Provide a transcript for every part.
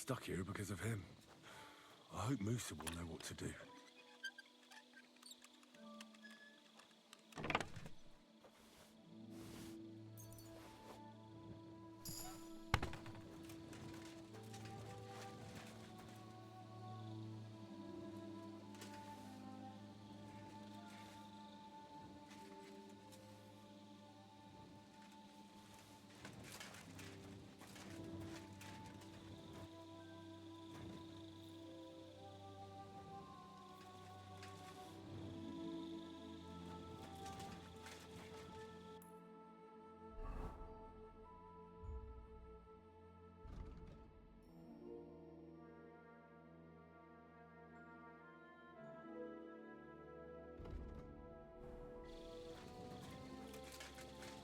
stuck here because of him. I hope Musa will know what to do.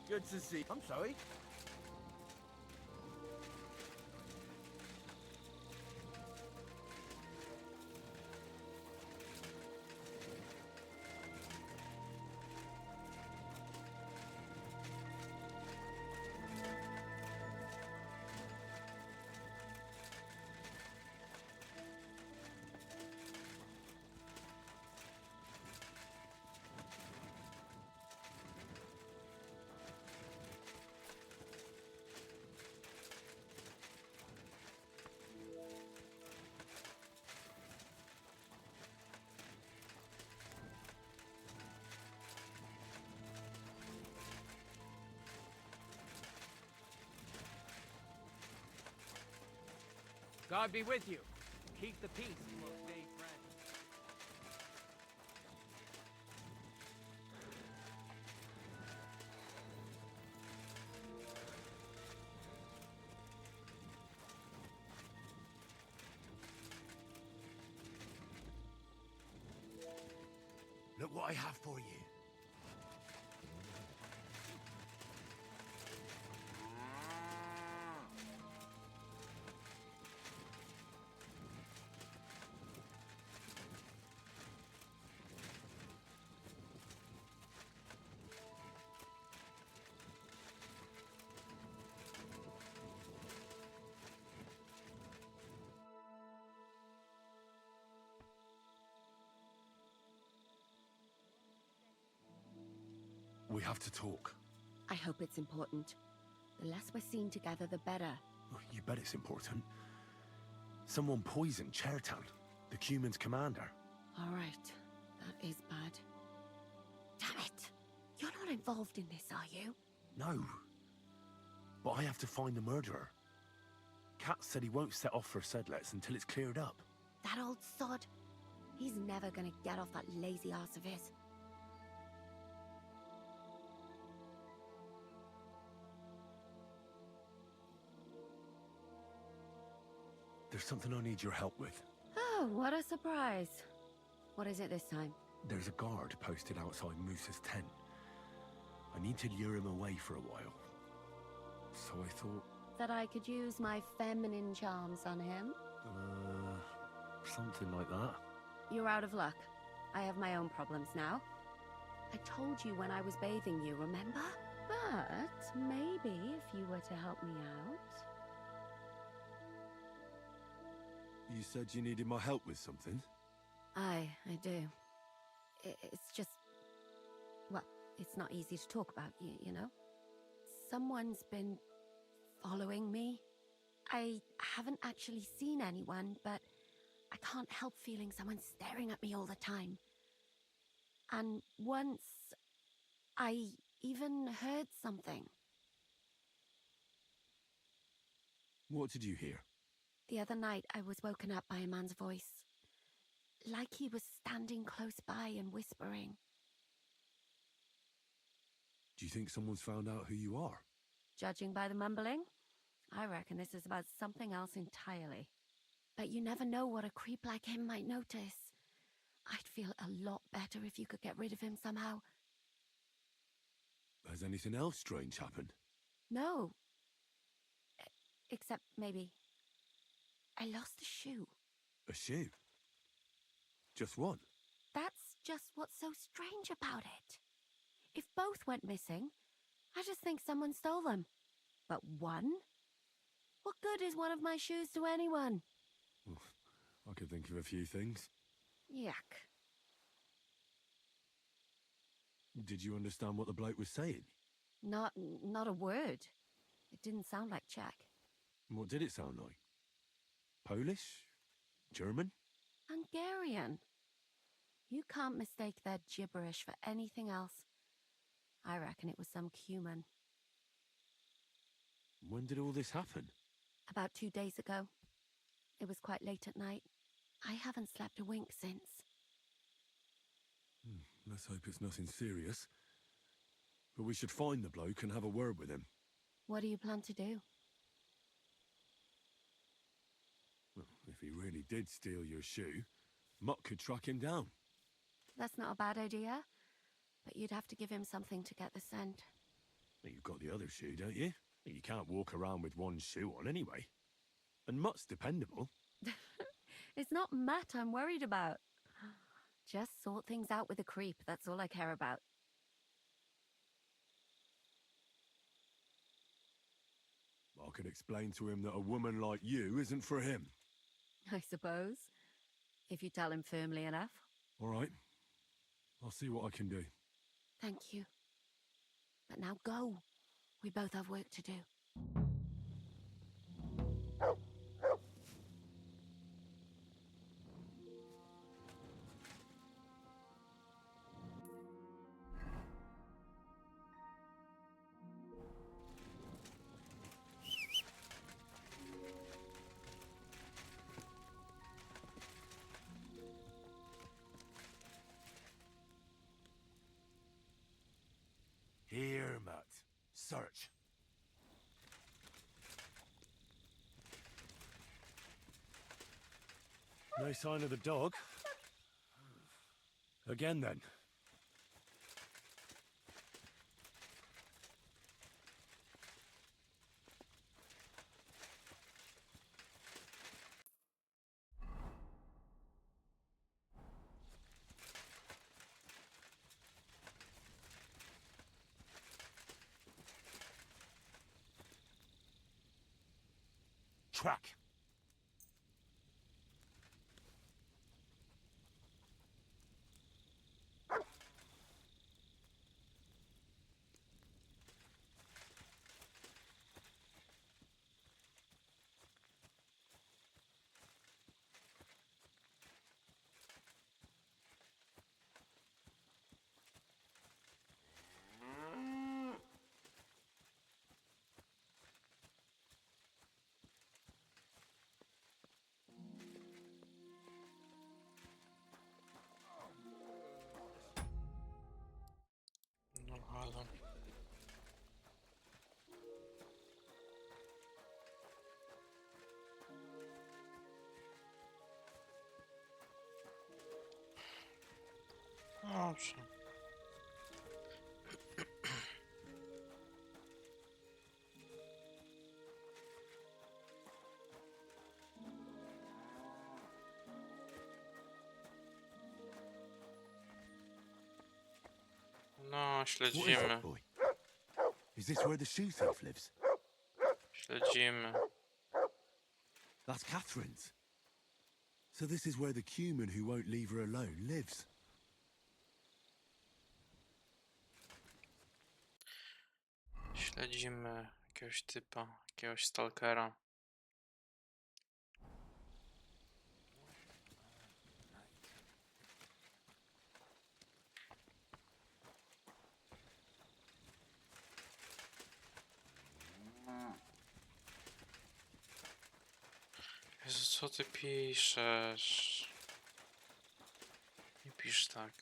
Good to see. I'm sorry. God be with you. Keep the peace, you will stay friends. Look what I have for you. We have to talk. I hope it's important. The less we're seen together, the better. You bet it's important. Someone poisoned Chertown, the Cuman's commander. All right, that is bad. Damn it! You're not involved in this, are you? No. But I have to find the murderer. Kat said he won't set off for Sedlets until it's cleared up. That old sod? He's never gonna get off that lazy arse of his. There's something I need your help with. Oh, what a surprise. What is it this time? There's a guard posted outside Musa's tent. I need to lure him away for a while. So I thought... That I could use my feminine charms on him? Something like that. You're out of luck. I have my own problems now. I told you when I was bathing you, remember? But maybe if you were to help me out... You said you needed my help with something? I do. It's just... Well, it's not easy to talk about, you know? Someone's been following me. I haven't actually seen anyone, but I can't help feeling someone staring at me all the time. And once, I even heard something. What did you hear? The other night, I was woken up by a man's voice. Like he was standing close by and whispering. Do you think someone's found out who you are? Judging by the mumbling, I reckon this is about something else entirely. But you never know what a creep like him might notice. I'd feel a lot better if you could get rid of him somehow. Has anything else strange happened? No. Except maybe... I lost a shoe. A shoe? Just one? That's just what's so strange about it. If both went missing, I just think someone stole them. But one? What good is one of my shoes to anyone? I could think of a few things. Yuck. Did you understand what the bloke was saying? Not a word. It didn't sound like Czech. What did it sound like? Polish? German? Hungarian. You can't mistake their gibberish for anything else. I reckon it was some Cuman. When did all this happen? About 2 days ago. It was quite late at night. I haven't slept a wink since. Let's hope it's nothing serious. But we should find the bloke and have a word with him. What do you plan to do? Well, if he really did steal your shoe, Mutt could track him down. That's not a bad idea. But you'd have to give him something to get the scent. Well, you've got the other shoe, don't you? You can't walk around with one shoe on anyway. And Mutt's dependable. It's not Matt I'm worried about. Just sort things out with a creep, that's all I care about. I could explain to him that a woman like you isn't for him. I suppose. If you tell him firmly enough. All right. I'll see what I can do. Thank you. But now go. We both have work to do. Here, Matt. Search. No sign of the dog. Again, then. Track. No halo. Dobrze. No, What is śledzimy. that, boy? Is this where the shoe thief lives? Śledzimy. That's Catherine's. So this is where the Cuman who won't leave her alone lives. Śledzimy jakiegoś typa, jakiegoś stalkera. Jezu, co ty piszesz? Nie pisz tak.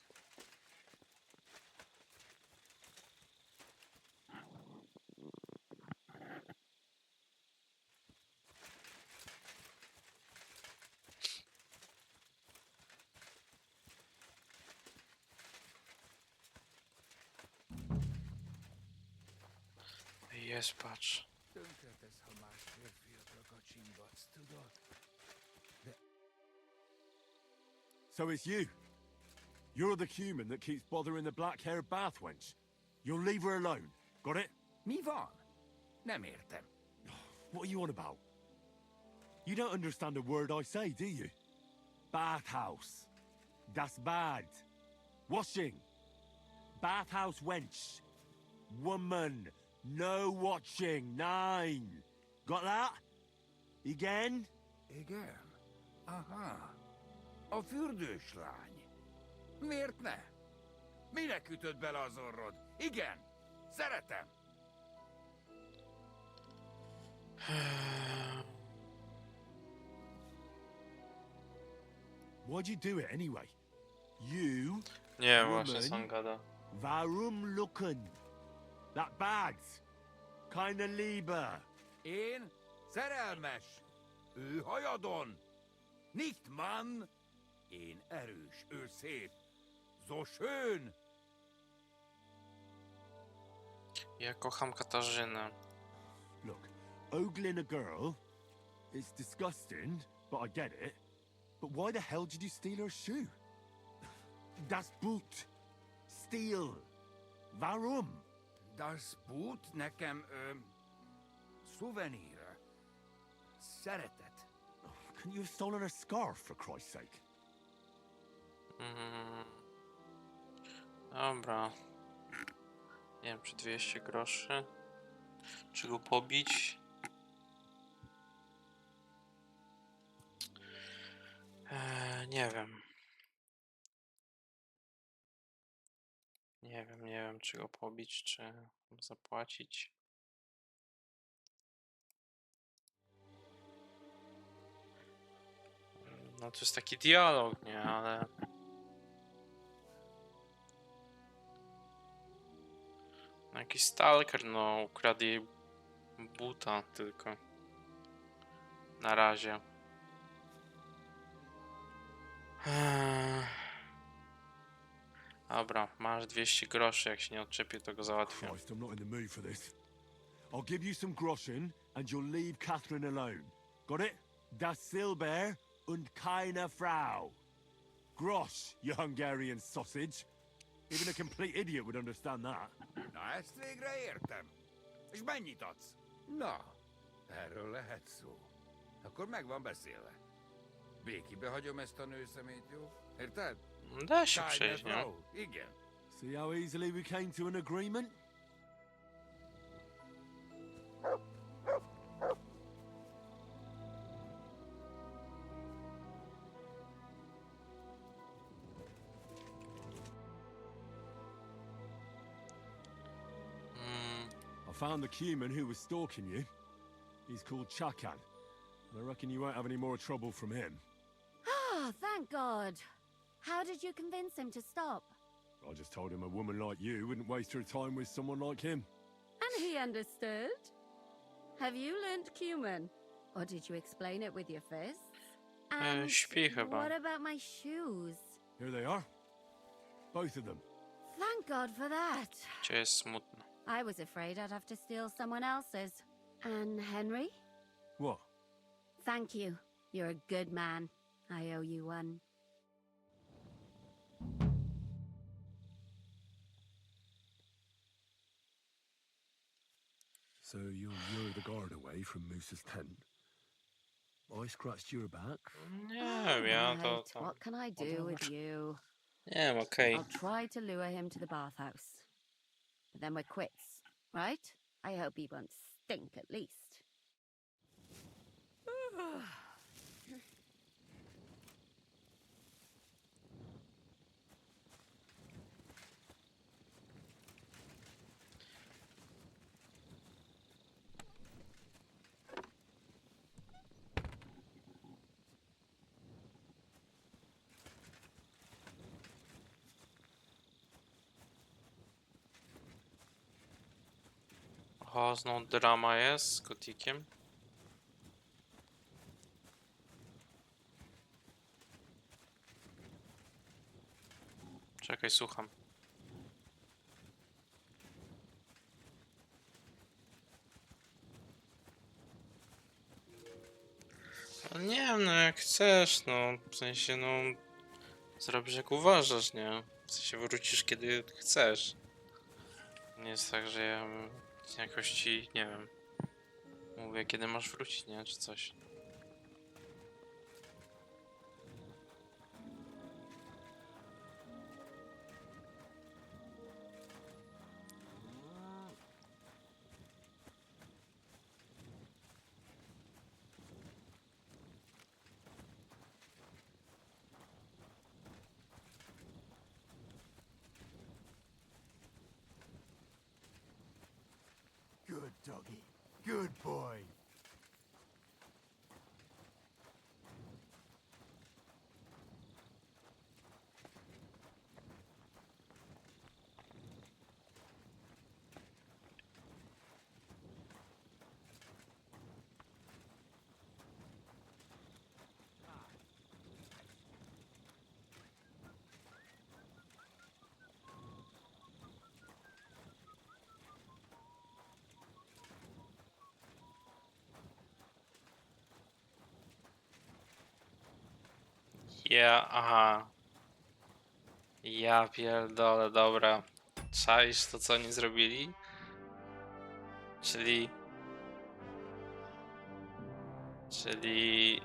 Jest, patrz. So it's you. You're the Cuman that keeps bothering the black-haired bath wench. You'll leave her alone. Got it? Mi van. Nem értem. What are you on about? You don't understand a word I say, do you? Bathhouse. Das Bad. Washing. Bathhouse wench. Woman. No watching. 9. Got that? Again? Igen. Aha. A fürdős lány. Miért ne? Minek ütött bele az orrod? Igen. Szeretem. Why'd you do it anyway? You, Nie, właśnie woman, sam gada. warum lucken? That bad. Keine Liebe. Én szerelmes. Ő hajadon. Nicht Mann. Én erős, ő szép. So schön. Ja kocham Katarzynę. Look, ogling a girl, it's disgusting, but I get it. But why the hell did you steal her shoe? Das Boot. Steal. Warum? Das Boot nekem, szuvenír. Szeretet. Couldn't you have stolen her scarf, for Christ's sake? Dobra. Nie wiem, czy 200 groszy. Czy go pobić? Nie wiem. Nie wiem, czy go pobić, czy zapłacić. No to jest taki dialog, nie? Ale... No jakiś stalker, no ukradł jej buta tylko. Na razie. Dobra, masz 200 groszy, jak się nie odczepię, to go załatwię. Christ, I'm not in the mood for this. I'll give you some groschen, and you'll leave Catherine alone. Got it? Das Silber und keine Frau. Grosch, you Hungarian sausage. Even a complete idiot would understand that. Na, ezt végre értem. És mennyit adsz? Na, erről lehet szó. Akkor meg van beszélve. Békibe hagyom ezt a nőszemét, jó? Érted? Da się Keine przejść, nie? Frau. Igen. See how easily we came to an agreement? I found the Cuman who was stalking you. He's called Chakan. And I reckon you won't have any more trouble from him. Oh, thank God. How did you convince him to stop? I just told him a woman like you wouldn't waste her time with someone like him. And he understood? Have you learnt Cuman? Or did you explain it with your fists? And śpi chyba. what about my shoes? Here they are. Both of them. Thank God for that. Cię jest smutno. I was afraid I'd have to steal someone else's. And Henry? What? Thank you. You're a good man. I owe you one. So you'll lure the guard away from Moose's tent? I scratched your back? Nie wiem, to... Right, what can I do with you? Nie wiem, okej. I'll try to lure him to the bathhouse. But then we're quits, right? I hope he won't stink at least. O, znowu drama jest z kotikiem. Czekaj, słucham. No nie wiem, no jak chcesz, no. W sensie, no... Zrobisz jak uważasz, nie? W sensie wrócisz kiedy chcesz. Nie jest tak, że ja jakoś ci, nie wiem... Mówię, kiedy masz wrócić, nie? Czy coś. Good boy. Aha. Ja pierdolę, dobra. Czaisz to, co oni zrobili? Czyli... Czyli...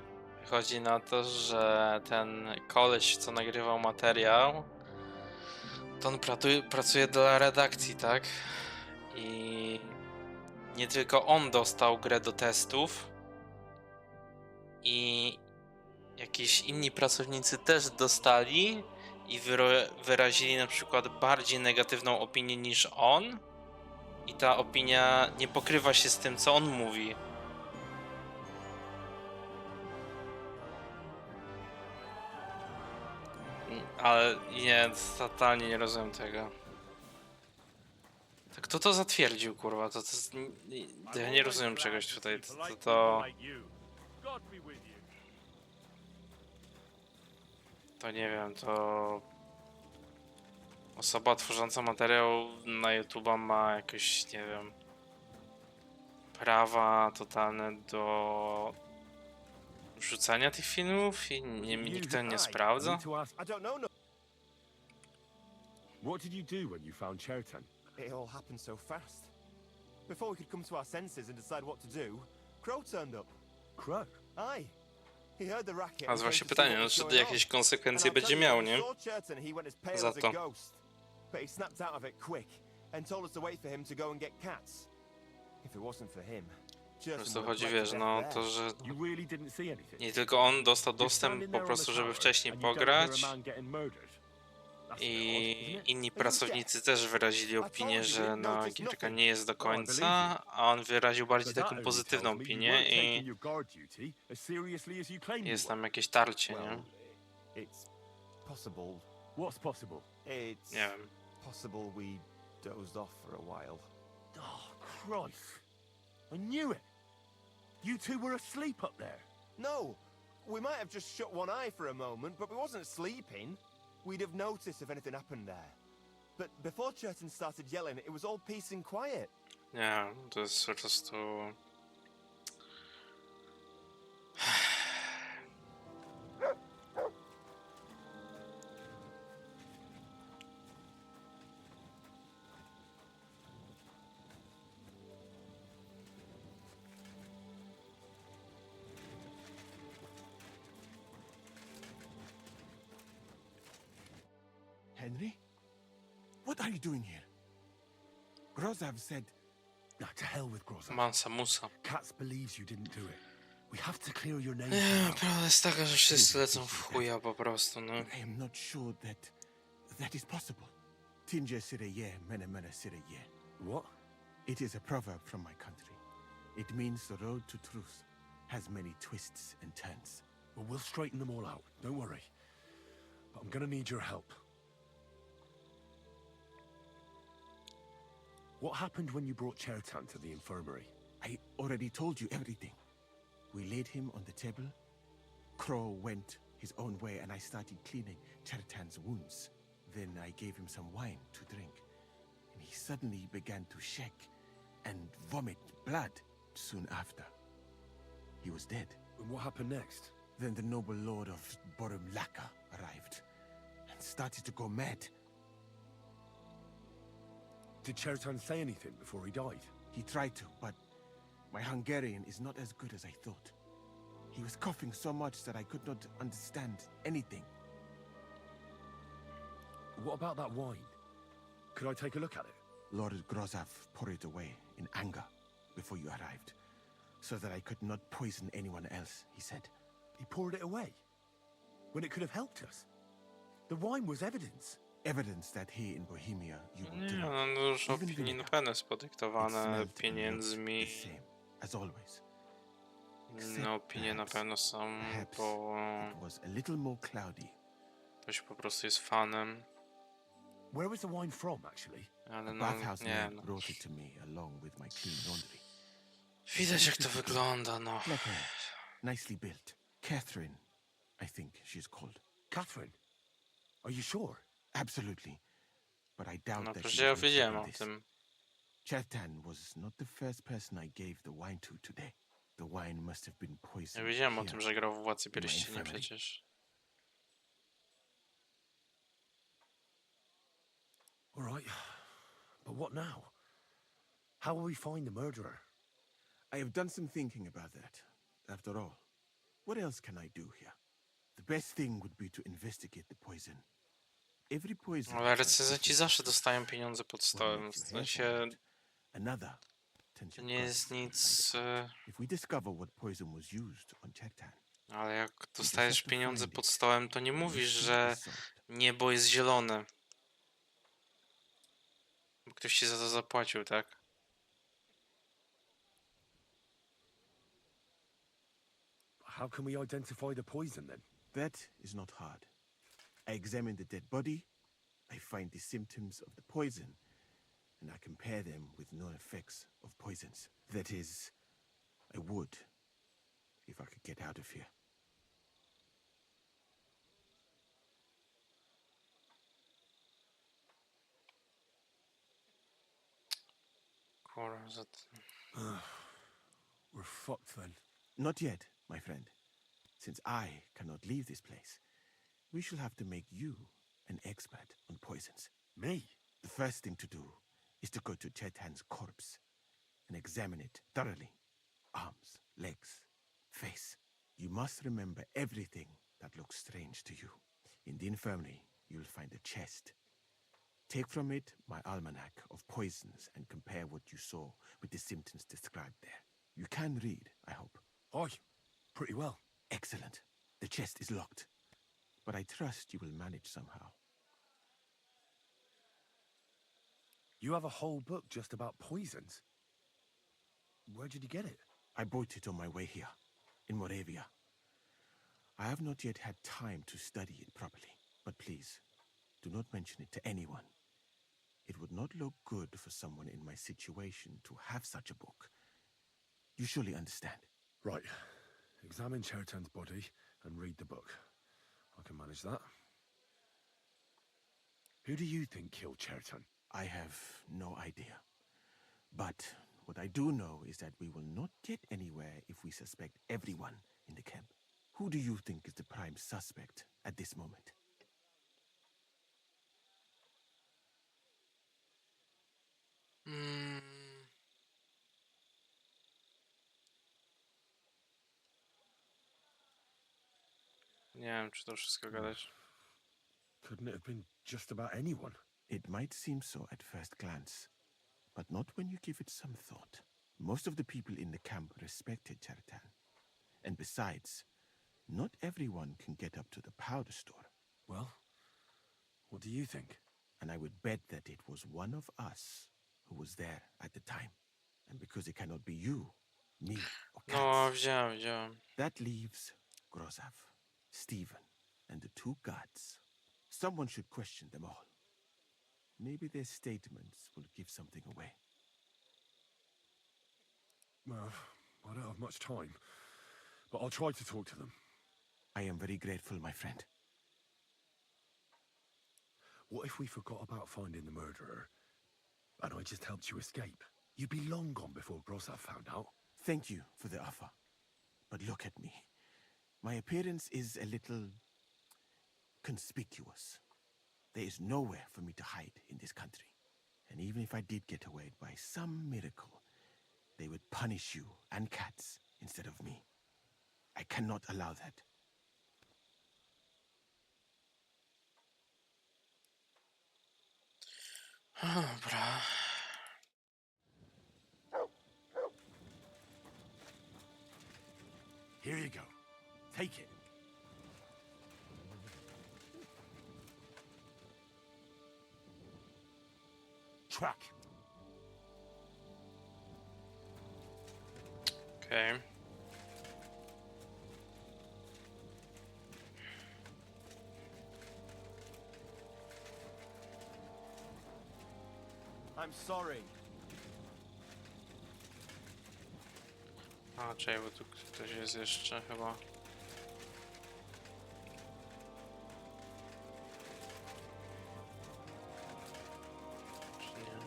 Chodzi na to, że ten koleś, co nagrywał materiał, to on pracuje dla redakcji, tak? I... Nie tylko on dostał grę do testów, i jakiś inni pracownicy też dostali i wyrazili na przykład bardziej negatywną opinię niż on, i ta opinia nie pokrywa się z tym, co on mówi. Ale nie, totalnie nie rozumiem tego. To kto to zatwierdził, kurwa? Ja nie rozumiem czegoś tutaj. To nie wiem, to... Osoba tworząca materiał na YouTube'a ma jakieś, nie wiem, prawa totalne do wrzucania tych filmów i nikt tego nie sprawdza? I don't know. No. What did you do when you found Chertan? It all happened so fast. Before we could come to our senses and decide what to do, Crow turned up. Crow? Aye. He heard the racket. A właśnie pytanie, no, czy to jakieś konsekwencje będzie miał, nie? Za to. But he snapped out of it quick and told us to wait for him to go and get cats. If it wasn't for him, Po prostu chodzi, wiesz, no to, że You really didn't see anything? nie tylko on dostał dostęp po prostu, żeby wcześniej pograć, i inni pracownicy też wyrazili opinię, że no, gierka nie jest do końca, a on wyraził bardziej taką pozytywną opinię i jest tam jakieś tarcie, nie? It's possible. What's possible? It's Nie wiem. possible we dozed off for a while. Oh, Christ. I knew it. You two were asleep up there. No, we might have just shut one eye for a moment, but we wasn't sleeping. We'd have noticed if anything happened there. But before Churton started yelling, it was all peace and quiet. Nie, to jest po prostu... Henry? What are you doing here? Grozav said... Nah, to hell with Groza. Mansa Musa. Katz believes you didn't do it. We have to clear your name. Nie, prawda jest taka, że wszyscy lecą w chuja po prostu, no. I am not sure that is possible. Tinja Sireye, mene mene Sireye. What? It is a proverb from my country. It means the road to truth has many twists and turns. Well, we'll straighten them all out. Don't worry. But I'm gonna need your help. What happened when you brought Chertan to the infirmary? I already told you everything. We laid him on the table. Crow went his own way and I started cleaning Chertan's wounds. Then I gave him some wine to drink. And he suddenly began to shake and vomit blood soon after. He was dead. And what happened next? Then the noble lord of Borumlaka arrived and started to go mad. Did Chertan say anything before he died? He tried to, but my Hungarian is not as good as I thought. He was coughing so much that I could not understand anything. What about that wine? Could I take a look at it? Lord Grozav poured it away in anger before you arrived, so that I could not poison anyone else, he said. He poured it away? When it could have helped us? The wine was evidence. Evidence that here in Bohemia you will Nie, drink. no dużo Even opinii na vinegar. pewno jest It podyktowane smelled and looked pieniędzmi the same as always. Inne opinie na pewno są, Perhaps bo it was a little more cloudy. ktoś po prostu jest fanem, Where was the wine from, actually? ale A no bathhouse nie maid no. brought it to me along with my clean laundry. Widać jak to wygląda, no. Black hair, nicely built. Catherine, I think she's called. Catherine? Are you sure? Absolutely. But I doubt No that przecież she ja was mixed up wiedziałem in o this. tym. Chertan was not the first person I gave the wine to today. The wine must have been Ja poisoned wiedziałem o here. tym, że grał w Władcy in my Pierścieni infirmary. przecież. All right. But what now? How will we find the murderer? I have done some thinking about that. After all, what else can I do here? The best thing would be to investigate the poison. Every poison Ale has recenzenci different zawsze effects. dostają pieniądze pod One stołem, makes w your hair fall sensie out. Another turns to your nie guts jest nic, inside out. If we discover what poison was used on Chertan, ale jak we just dostajesz have to pieniądze find pod it. stołem, to nie The mówisz, mystery że is solved. niebo jest zielone. Bo ktoś ci za to zapłacił, tak? How can we identify the poison, then? That is not hard. I examine the dead body, I find the symptoms of the poison, and I compare them with known effects of poisons. That is, I would, if I could get out of here. Kurwa, We're fucked, then. Not yet, my friend. Since I cannot leave this place, we shall have to make you an expert on poisons. Me? The first thing to do is to go to Chetan's corpse and examine it thoroughly. Arms, legs, face. You must remember everything that looks strange to you. In the infirmary, you'll find a chest. Take from it my almanac of poisons and compare what you saw with the symptoms described there. You can read, I hope. Aye, pretty well. Excellent. The chest is locked. But I trust you will manage somehow. You have a whole book just about poisons? Where did you get it? I bought it on my way here, in Moravia. I have not yet had time to study it properly. But please, do not mention it to anyone. It would not look good for someone in my situation to have such a book. You surely understand. Right. Examine Chertan's body and read the book. I can manage that. Who do you think killed Chertan? I have no idea. But what I do know is that we will not get anywhere if we suspect everyone in the camp. Who do you think is the prime suspect at this moment? Nie wiem, czy to wszystko gadać. Couldn't it have been just about anyone? It might seem so at first glance, but not when you give it some thought. Most of the people in the camp respected Chertan. And besides, not everyone can get up to the powder store. Well, what do you think? And I would bet that it was one of us who was there at the time. And because it cannot be you, me, or No, Katz, wziąłem. that leaves Grozav, Stephen, and the two guards. Someone should question them all. Maybe their statements will give something away. Well, I don't have much time, but I'll try to talk to them. I am very grateful, my friend. What if we forgot about finding the murderer, and I just helped you escape? You'd be long gone before Grossav found out. Thank you for the offer. But look at me. My appearance is a little conspicuous. There is nowhere for me to hide in this country. And even if I did get away by some miracle, they would punish you and Katz instead of me. I cannot allow that. Dobra. Here you go. Take it. Track. Okej. I'm sorry. A, czekaj, bo tu ktoś jest jeszcze chyba. Czy nie?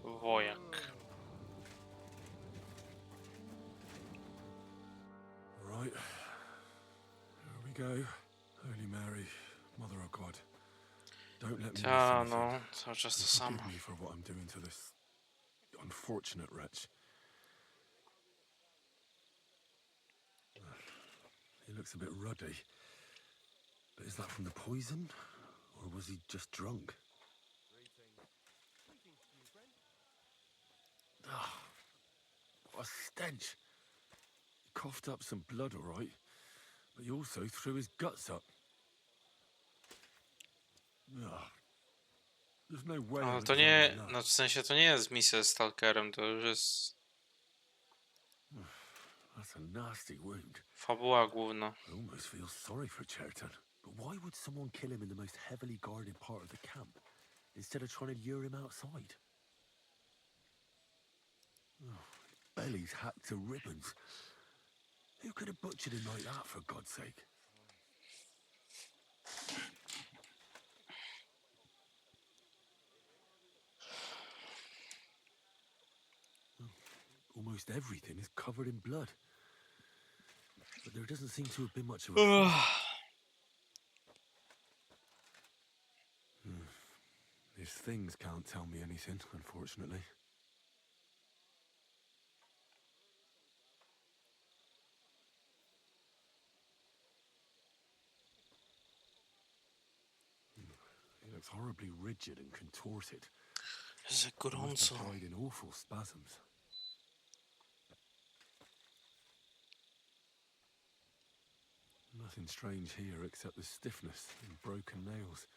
Wojak. Right. Here we go. Holy Mary, Mother of God. Don't let me miss Ta, anything. no, cały czas to samo. Forgive me for what I'm doing to this unfortunate wretch. He looks a bit ruddy. But is that from the poison? Or was he just drunk? Ah, what a stench. He coughed up some blood, all right. But he also threw his guts up. Ah, there's no way Ale of to nie, examining that. no w sensie to nie jest misja z Stalkerem, to już jest That's a nasty wound. fabuła główna. I almost feel sorry for Cherton. But why would someone kill him in the most heavily guarded part of the camp, instead of trying to lure him outside? Oh, belly's hacked to ribbons. Who could have butchered him like that, for God's sake? Almost everything is covered in blood. But there doesn't seem to have been much of a fight. These things can't tell me anything, unfortunately. He looks horribly rigid and contorted. Jest He must gorąco. have died in awful spasms. Nothing strange here except the stiffness and broken nails.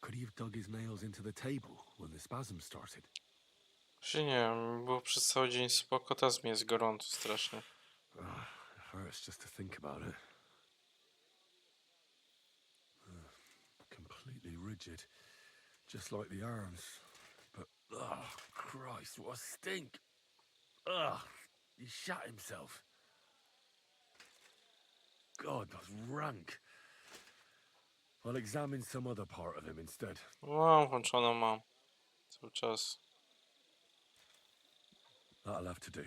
Could he have dug his nails into the table when the spasm started? Czy nie wiem, było przez cały dzień spoko, teraz mi jest gorąco strasznie. It hurts just to think about it. Completely rigid, just like the arms. But, Christ, what a stink! He shat himself. God, that's rank. I'll examine some other part of him instead. No, włączoną mam. Cały czas. That'll have to do.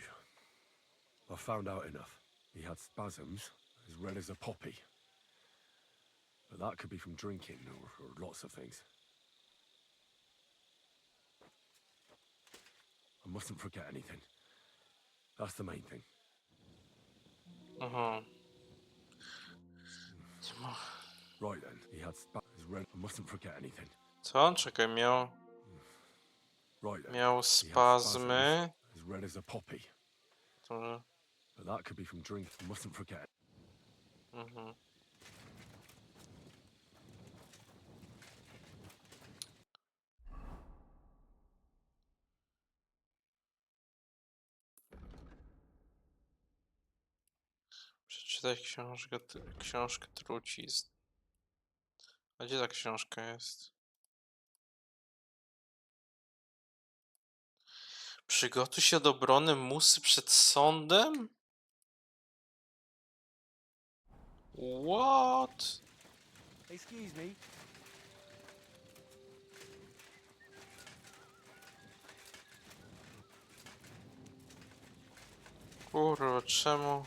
I found out enough. He had spasms, as red as a poppy. But that could be from drinking, or lots of things. I mustn't forget anything. That's the main thing. Aha. Right then, he had spasms, red. I mustn't forget anything. Co? Czekaj, miał Right then, miał he had spazmy. as red as a poppy. To, But that could be from drink. I mustn't forget. mhm. Przeczytaj książkę trucizn. A gdzie ta książka jest? Przygotuj się do obrony musy przed sądem? What? Excuse me. Kurwa, czemu?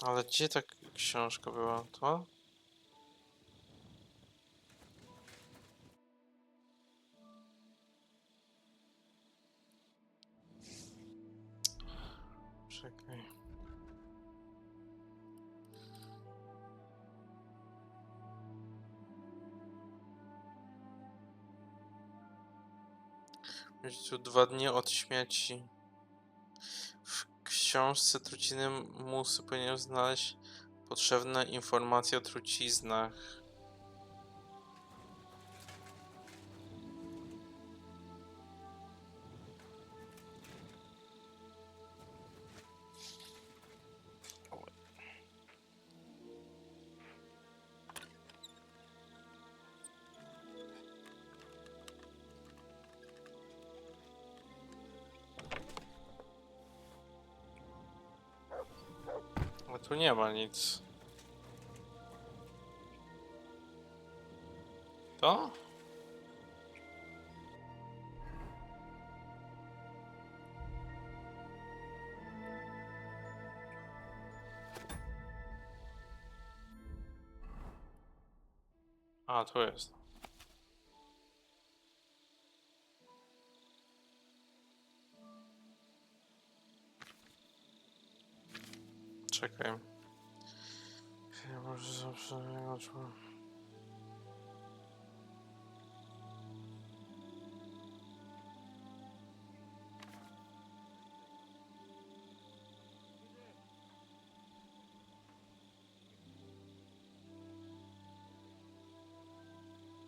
Ale gdzie ta książka była? To? Czekaj. Będzie tu 2 dni od śmierci. W książce trucizny musy powinien znaleźć potrzebne informacje o truciznach. A tu nie ma nic. To? A, tu jest. Czekaj. Może zawsze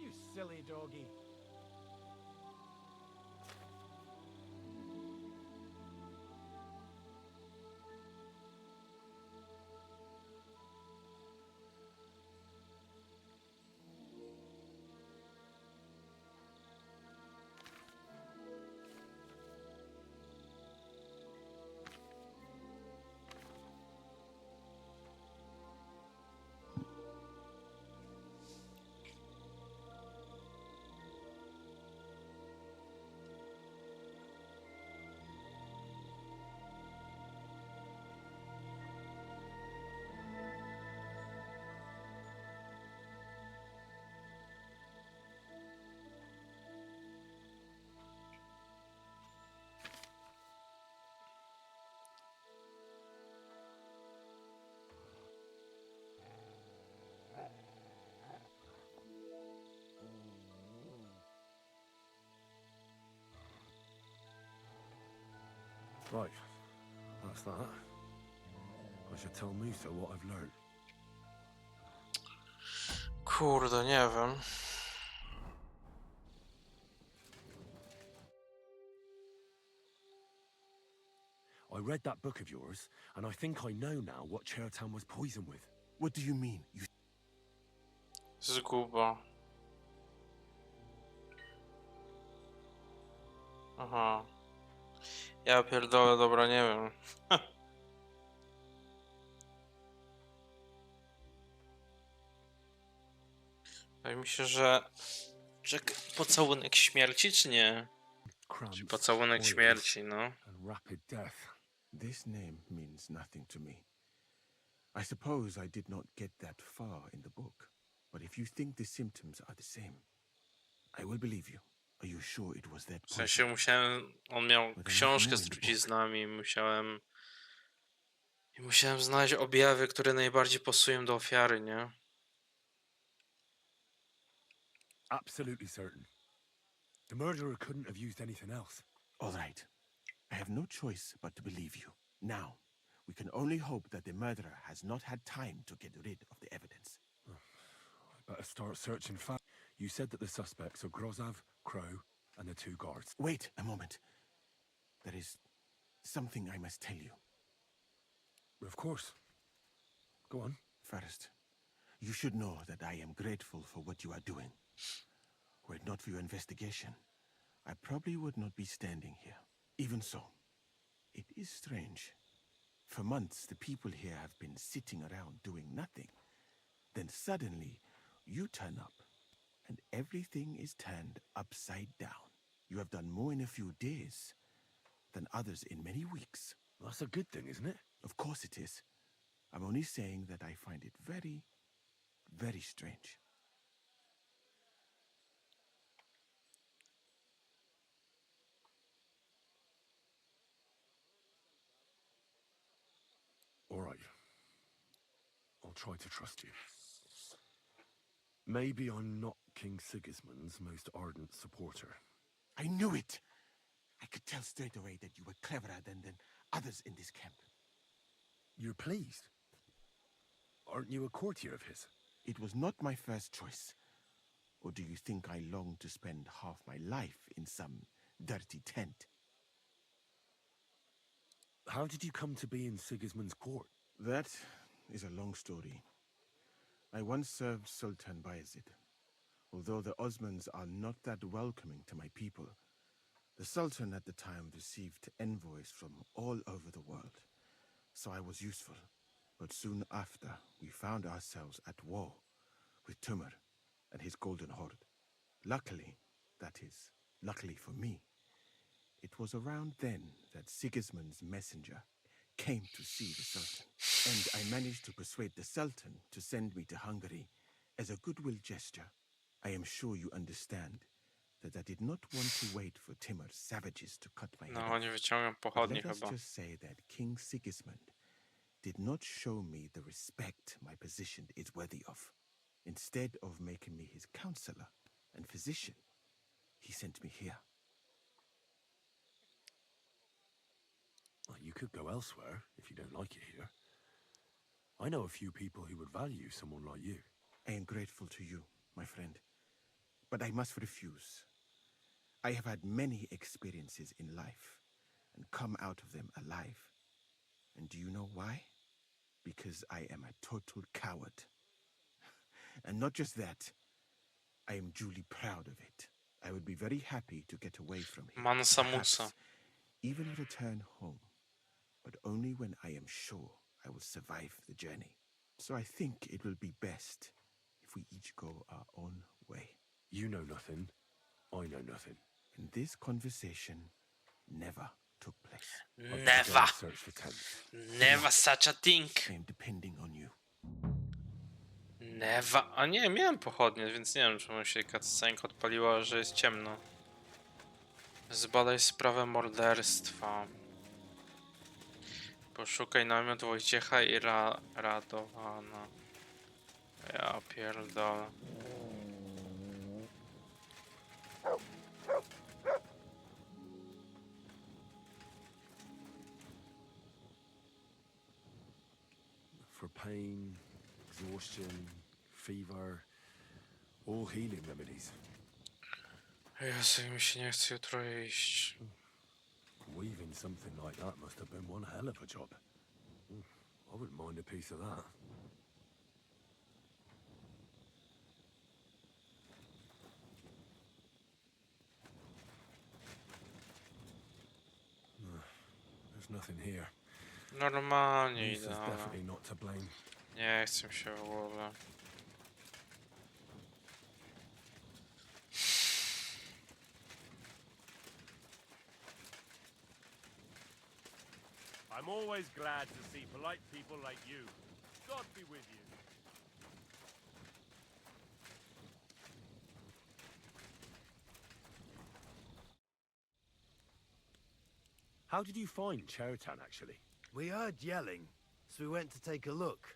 You silly doggy. Right, that's that. I should tell Musa what I've learned. Kurde, nie wiem. I read that book of yours, and I think I know now what Chertan was poisoned with. What do you mean? You Zguba. Aha. Ja pierdolę, dobra, nie wiem. Wydaje mi się, że pocałunek śmierci, czy nie? Cramps, Pocałunek boils, śmierci, no. and rapid death. This name means nothing to me. I suppose I did not get that far in the book. But if you think the symptoms are the same, I will believe you. Are you sure it was that W sensie poison? musiałem... On miał But there's książkę more z in the book. truciznami, musiałem znaleźć objawy, które najbardziej pasują do ofiary, nie? Absolutely certain. The murderer couldn't have used anything else. All right. I have no choice but to believe you. Now, we can only hope that the murderer has not had time to get rid of the evidence. I better start searching fast. You said that the suspects are Grozav, Crow, and the 2 guards. Wait a moment. There is something I must tell you. Of course. Go on. First, you should know that I am grateful for what you are doing. Were it not for your investigation, I probably would not be standing here. Even so, it is strange. For months, the people here have been sitting around doing nothing. Then suddenly, you turn up, and everything is turned upside down. You have done more in a few days than others in many weeks. That's a good thing, isn't it? Of course it is. I'm only saying that I find it very, very strange. All right. I'll try to trust you. Maybe I'm not King Sigismund's most ardent supporter. I knew it! I could tell straight away that you were cleverer than others in this camp. You're pleased? Aren't you a courtier of his? It was not my first choice. Or do you think I long to spend half my life in some dirty tent? How did you come to be in Sigismund's court? That is a long story. I once served Sultan Bayezid. Although the Osmans are not that welcoming to my people, the Sultan at the time received envoys from all over the world, so I was useful. But soon after, we found ourselves at war with Timur and his Golden Horde. Luckily, that is, luckily for me, it was around then that Sigismund's messenger came to see the Sultan, and I managed to persuade the Sultan to send me to Hungary as a goodwill gesture. I am sure you understand that I did not want to wait for Timur's savages to cut my head No, off. oni wyciągną But pochodnie let us chyba. just say that King Sigismund did not show me the respect my position is worthy of. Instead of making me his counselor and physician, he sent me here. Well, you could go elsewhere if you don't like it here. I know a few people who would value someone like you. I am grateful to you, my friend, but I must refuse. I have had many experiences in life and come out of them alive. And do you know why? Because I am a total coward. And not just that, I am duly proud of it. I would be very happy to get away from here. Mansa Perhaps Musa. even return home, but only when I am sure I will survive the journey. So I think it will be best if we each go our own way. You know nothing. I know nothing. And this conversation never took place. I've Never. begun to search for tents. Never such a thing. I am depending on you. Never. A nie, miałem pochodnie, więc nie wiem, czemu się cutscenka odpaliła, że jest ciemno. Zbadaj sprawę morderstwa. Poszukaj namiot Wojciecha i Radowana. Ja pierdolę. For pain, exhaustion, fever, all healing remedies. Jezu, mi się nie chce jutro iść. Weaving something like that must have been one hell of a job. I wouldn't mind a piece of that. There's nothing here. Normalnie Lisa's idę, ale definitely not to blame. nie chcę mi się w ogóle. I'm always glad to see polite people like you. God be with you. How did you find Chertan, actually? We heard yelling, so we went to take a look.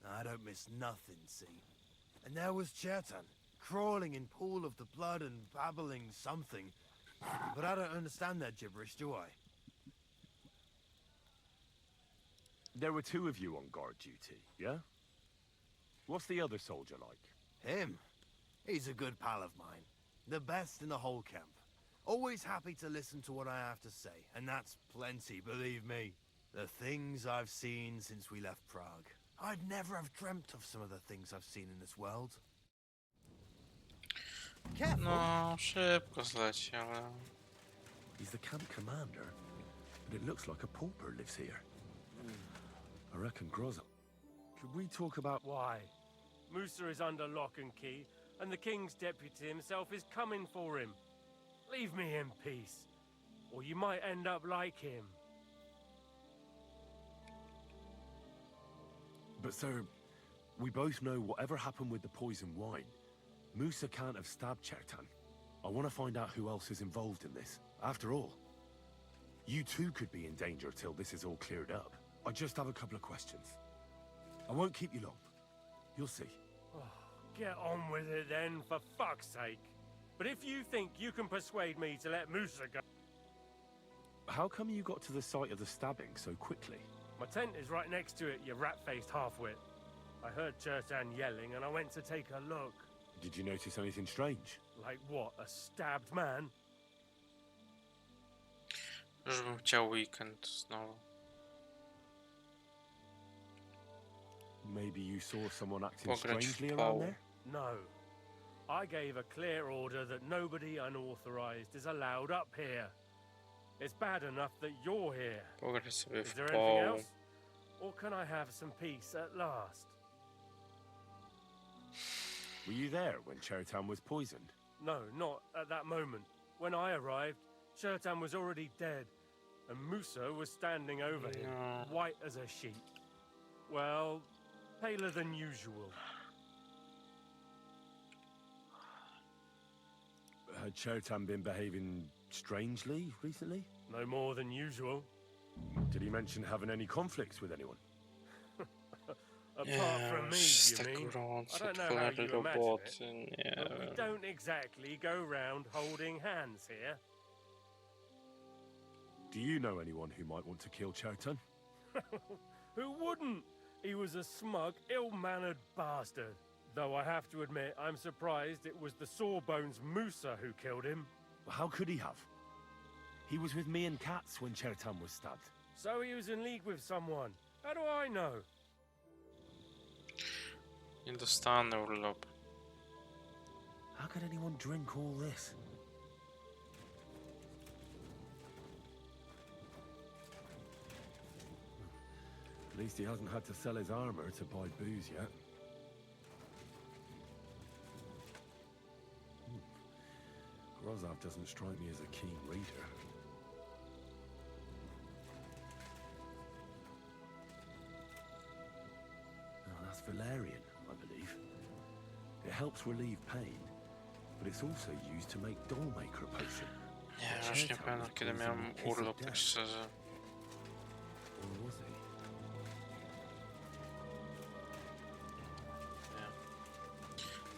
I don't miss nothing, see? And there was Chertan, crawling in pool of the blood and babbling something. But I don't understand that gibberish, do I? There were two of you on guard duty, yeah? What's the other soldier like? Him? He's a good pal of mine. The best in the whole camp. Always happy to listen to what I have to say, and that's plenty, believe me. The things I've seen since we left Prague. I'd never have dreamt of some of the things I've seen in this world. Careful! No, szybko zleci, ale... He's the camp commander, but it looks like a pauper lives here. I reckon Groza. Could we talk about Why? Musa is under lock and key, and the king's deputy himself is coming for him. Leave me in peace, or you might end up like him. But sir, we both know whatever happened with the poison wine, Musa can't have stabbed Chertan. I want to find out who else is involved in this. After all, you too could be in danger till this is all cleared up. I just have a couple of questions. I won't keep you long. You'll see. Oh, get on with it then, for fuck's sake. But if you think you can persuade me to let Musa go... How come you got to the site of the stabbing so quickly? My tent is right next to it, you rat-faced half-wit. I heard Chertan yelling and I went to take a look. Did you notice anything strange? Like what, a stabbed man? Już bym chciał weekend znowu. Maybe you saw someone acting Pograć w strangely around poł. there? No. I gave a clear order that nobody unauthorized is allowed up here. It's bad enough that you're here. Pograć sobie Is w there anything poł. else? Or can I have some peace at last? Were you there when Chertan was poisoned? No, not at that moment. When I arrived, Chertan was already dead, and Musa was standing over him, No. white as a sheet. Well, paler than usual. Had Chertan been behaving strangely recently? No more than usual. Did he mention having any conflicts with anyone? Apart from me, Jest you tak mean? I gorąco, don't know how cholery you imagine it, roboty, nie but we wiem. don't exactly go round holding hands here. Do you know anyone who might want to kill Chertan? Who wouldn't? He was a smug, ill-mannered bastard. Though I have to admit, I'm surprised it was the Sawbones Musa who killed him. How could he have? He was with me and Katz when Chertan was stabbed. So he was in league with someone. How do I know? Nie dostanę urlop. How could anyone drink all this? At least he hasn't had to sell his armor to buy booze yet. Rozov doesn't strike me as a keen reader. Oh, that's Valerian, I believe. It helps relieve pain, but it's also used to make Dollmaker potion. Nie, już nie pamiętam kiedy miałem urlop, tak szczerze. Or was he?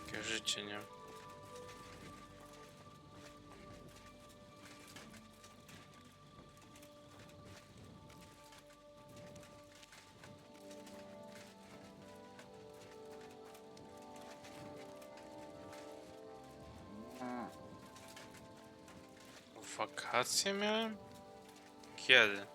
Takie życie, nie? Wakacje miałem? Kiedy?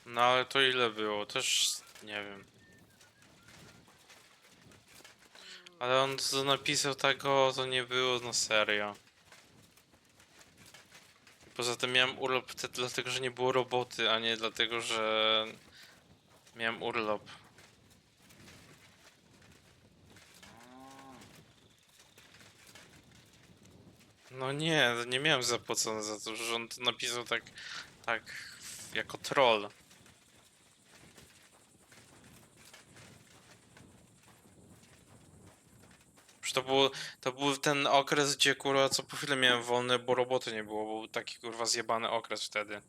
No ale to ile było? Też nie wiem. Ale on co napisał tego, to nie było na serio. Poza tym miałem urlop wtedy dlatego, że nie było roboty, a nie dlatego, że miałem urlop. No nie, nie miałem zapłacone za to, że on to napisał tak jako troll. To był ten okres, gdzie kurwa co po chwilę miałem wolne, bo roboty nie było, był taki kurwa zjebany okres wtedy.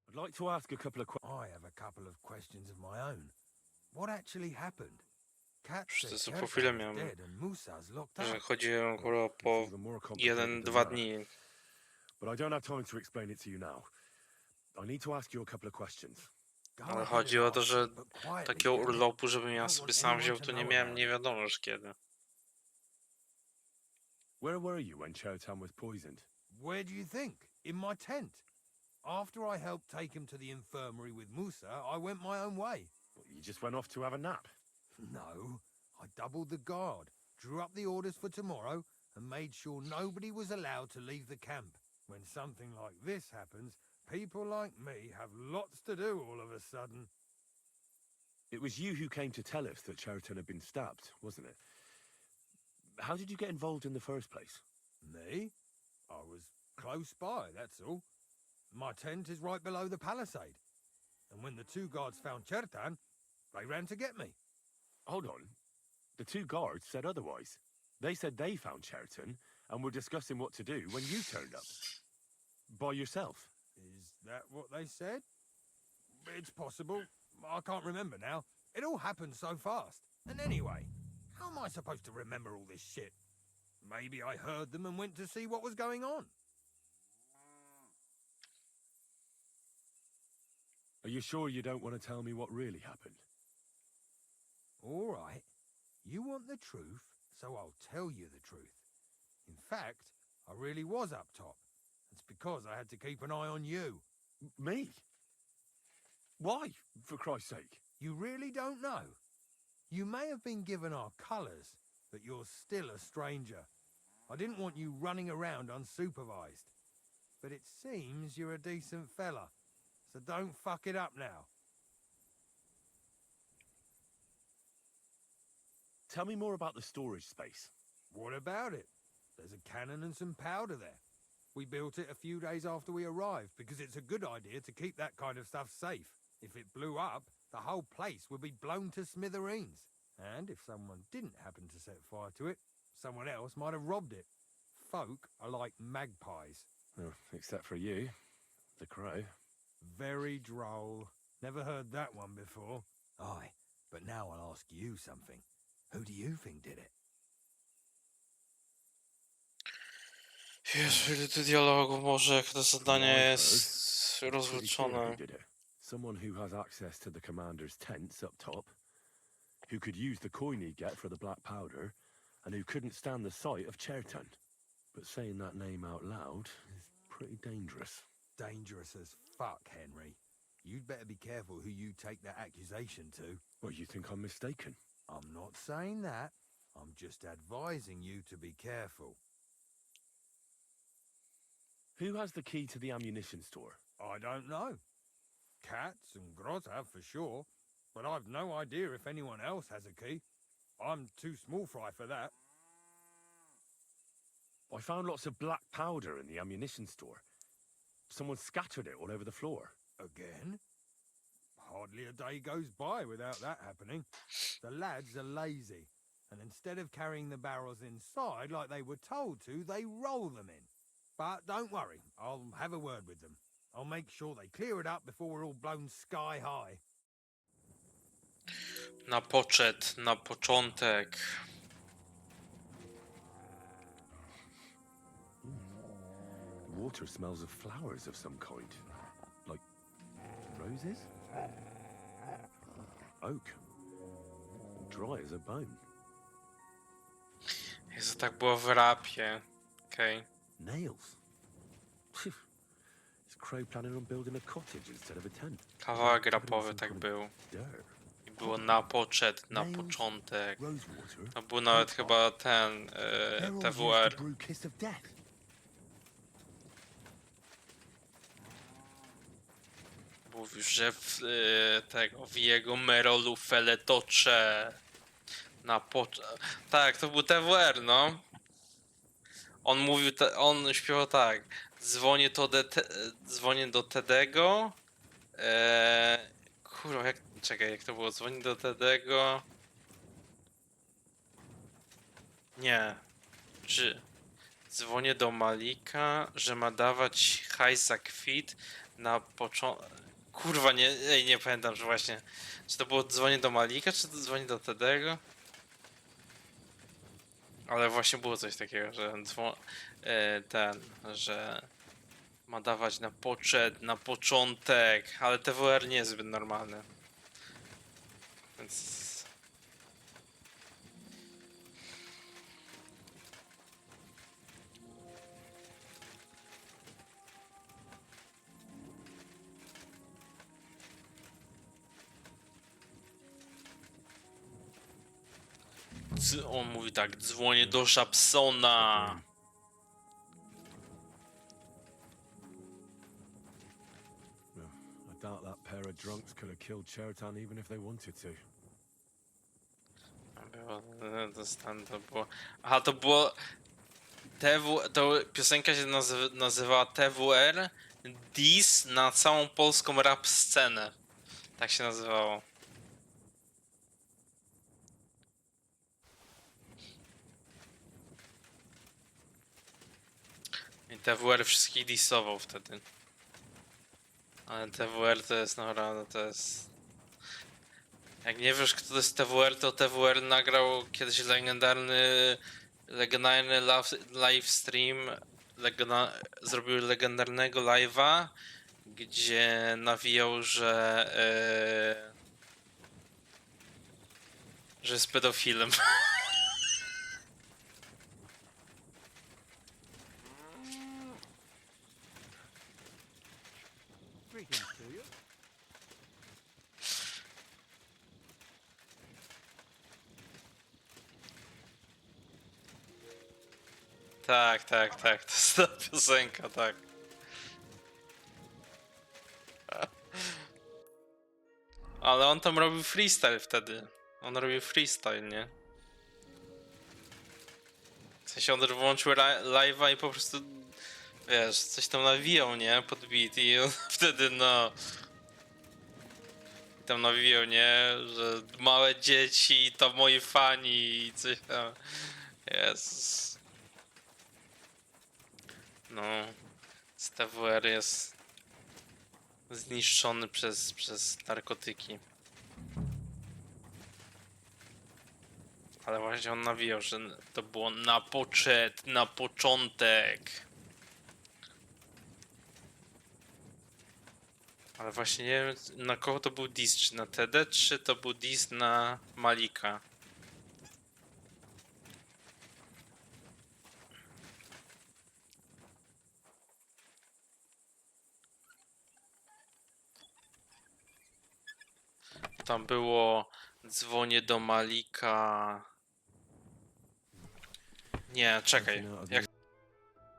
I'd like to ask a couple of questions. I have a couple of questions of my own. What actually happened? Kat Przecież said to po chwilę Chertan was miałem, dead and Musa's locked że up. chodziłem kurwa po The more complicated 1-2 the matter. dni. But I don't have time to explain it to you now. I need to ask you a couple of questions. Go Ale ahead chodzi and o to, ask, że but quietly, takiego yeah? urlopu, żebym ja Don't sobie want sam anyone wziął, to to nie know miałem, about nie it. wiadomo już kiedy. Where were you when Chertan was poisoned? Where do you think? In my tent. After I helped take him to the infirmary with Musa, I went my own way. What, you just went off to have a nap? No, I doubled the guard, drew up the orders for tomorrow, and made sure nobody was allowed to leave the camp. When something like this happens, people like me have lots to do all of a sudden. It was you who came to tell us that Chertan had been stabbed, wasn't it? how did you get involved in the first place? Me? I was close by, that's all. My tent is right below the palisade. And when the two guards found Chertan, they ran to get me. Hold on. The two guards said otherwise. They said they found Cheriton and were discussing what to do when you turned up. By yourself. Is that what they said? It's possible. I can't remember now. It all happened so fast. And anyway, how am I supposed to remember all this shit? Maybe I heard them and went to see what was going on. Are you sure you don't want to tell me what really happened? All right. You want the truth, so I'll tell you the truth. In fact, I really was up top. It's because I had to keep an eye on you. Me? Why, for Christ's sake? You really don't know? You may have been given our colours, but you're still a stranger. I didn't want you running around unsupervised. But it seems you're a decent fella, so don't fuck it up now. Tell me more about the storage space. What about it? There's a cannon and some powder there. We built it a few days after we arrived because it's a good idea to keep that kind of stuff safe. If it blew up, the whole place would be blown to smithereens. And if someone didn't happen to set fire to it, someone else might have robbed it. Folk are like magpies. Oh, except for you, the crow. Very droll. Never heard that one before. Aye, but now I'll ask you something. Who do you think did it? Jezu, ile tu dialogu, Boże, jak to zadanie jest rozwleczone. Someone who has access to the commander's tents up top, who could use the coin he'd get for the black powder, and who couldn't stand the sight of Chertan. But saying that name out loud is pretty dangerous. Dangerous as fuck, Henry. You'd better be careful who you take that accusation to. Well, you think I'm mistaken? I'm not saying that. I'm just advising you to be careful. Who has the key to the ammunition store? I don't know. Katz and Groz have for sure, but I've no idea if anyone else has a key. I'm too small fry for that. I found lots of black powder in the ammunition store. Someone scattered it all over the floor. Again? Hardly a day goes by without that happening. The lads are lazy, and instead of carrying the barrels inside like they were told to, they roll them in. But don't worry, I'll have a word with them. I'll make sure they clear it up before we're all blown sky high. Na poczet, na początek. The water smells of flowers of some kind. Like roses? Oak. Dry as a bone. Jezu, tak było w rapie. Okej. Nails. Is Crow planning on building a cottage instead of a tent? Kawałek rapowy tak był. Dirt. I było na poczet, na początek. Rosewater. To był nawet chyba ten TWR. Mówił, że w jego Merolu Feletocze na tak, to był TWR, no. On mówił, on śpiewał tak. Dzwonię do Tedego. Kurwa, czekaj, jak to było? Dzwonię do Tedego. Nie. Czy dzwonię do Malika, że ma dawać hajs za kwit na początek. Kurwa, nie pamiętam, że właśnie. Czy to było dzwonię do Malika, czy to dzwonię do Tedego? Ale właśnie było coś takiego, że że ma dawać na poczet, na początek, ale TWR nie jest zbyt normalny. Więc... On mówi tak, dzwonię do Żabsona. I doubt that pair of drunks could have killed Chertan even if they wanted to. To było... Aha, to było... To piosenka się nazywała TWR Diss na całą polską rap scenę. Tak się nazywało. I TWR wszystkich dissował wtedy. Ale TWR to jest naprawdę, to jest... Jak nie wiesz kto to jest TWR, to TWR nagrał kiedyś legendarny livestream, zrobił legendarnego live'a, gdzie nawijał, że jest pedofilem. Greetings to you. Tak, to jest ta piosenka, tak. Ale on tam robił freestyle wtedy. On robił freestyle, nie? W sensie on włączył live'a i po prostu, wiesz, coś tam nawijał, nie? Pod beat i on wtedy, no... Tam nawijał, nie? Że małe dzieci to moi fani i coś tam. Jezus. No... TWR jest... zniszczony przez narkotyki. Ale właśnie on nawijał, że to było na początek. Ale właśnie nie wiem, na kogo to był diss, czy na TD, czy to był diss na Malika. Tam było dzwonię do Malika. Nie, czekaj. Jak